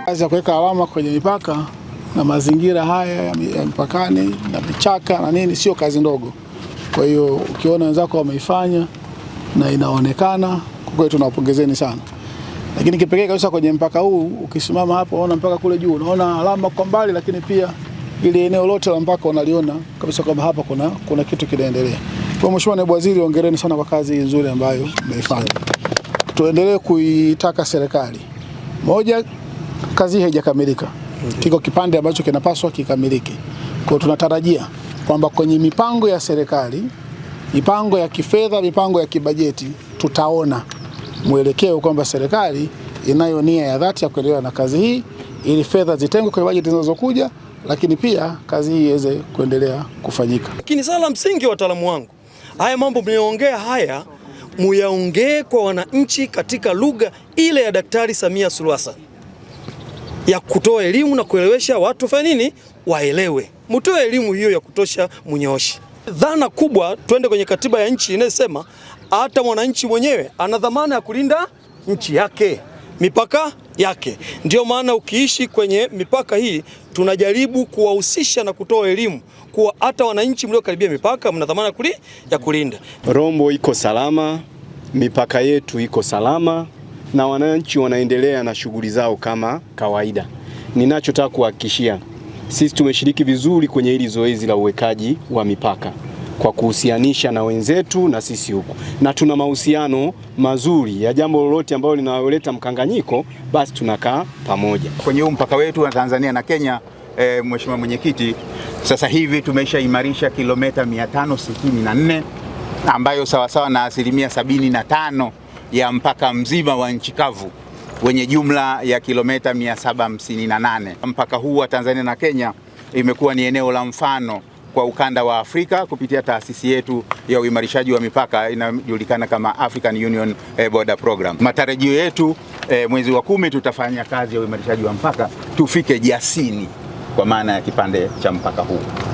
Kazi ya kuweka alama kwenye mipaka na mazingira haya ya mpakani na vichaka na nini sio kazi ndogo. Kwa hiyo ukiona wenzako wameifanya na inaonekana, kwa kweli tunawapongezeni sana. Lakini kipekee kabisa kwenye mpaka huu, ukisimama hapo unaona mpaka kule juu, unaona alama kwa mbali, lakini pia ile eneo lote la mpaka unaliona kabisa kwamba hapa kuna kitu kinaendelea. Kwa Mheshimiwa Naibu Waziri, hongereni sana kwa kazi nzuri ambayo mmeifanya. Tuendelee kuitaka serikali. Moja, kazi hii haijakamilika. Kiko kipande ambacho kinapaswa kikamilike. Kwa hiyo tunatarajia kwamba kwenye mipango ya serikali, mipango ya kifedha, mipango ya kibajeti, tutaona mwelekeo kwamba serikali inayo nia ya dhati ya kuendelea na kazi hii ili fedha zitengwe kwa bajeti zinazokuja, lakini pia kazi hii iweze kuendelea kufanyika. Lakini sala la msingi, wataalamu wangu, haya mambo mnayoongea haya muyaongee kwa wananchi katika lugha ile ya Daktari Samia Suluhu Hassan ya kutoa elimu na kuelewesha watu fanya nini, waelewe. Mtoe elimu hiyo ya kutosha, munyooshe. Dhana kubwa, twende kwenye katiba ya nchi inayosema hata mwananchi mwenyewe ana dhamana ya kulinda nchi yake, mipaka yake. Ndio maana ukiishi kwenye mipaka hii tunajaribu kuwahusisha na kutoa elimu kuwa hata wananchi mliokaribia mipaka mna dhamana ya kulinda. Rombo iko salama, mipaka yetu iko salama na wananchi wanaendelea na shughuli zao kama kawaida. Ninachotaka kuhakikishia, sisi tumeshiriki vizuri kwenye hili zoezi la uwekaji wa mipaka kwa kuhusianisha na wenzetu na sisi huku, na tuna mahusiano mazuri ya jambo lolote ambalo linaloleta mkanganyiko, basi tunakaa pamoja. Kwenye huu mpaka wetu wa Tanzania na Kenya, Mheshimiwa Mwenyekiti, sasa hivi tumeshaimarisha kilomita 564 ambayo sawasawa na 75% ya mpaka mzima wa nchi kavu wenye jumla ya kilomita 758. Mpaka huu wa Tanzania na Kenya imekuwa ni eneo la mfano kwa ukanda wa Afrika kupitia taasisi yetu ya uimarishaji wa mipaka inayojulikana kama African Union Border Program. Matarajio yetu mwezi wa 10 tutafanya kazi ya uimarishaji wa mpaka tufike Jasini kwa maana ya kipande cha mpaka huu.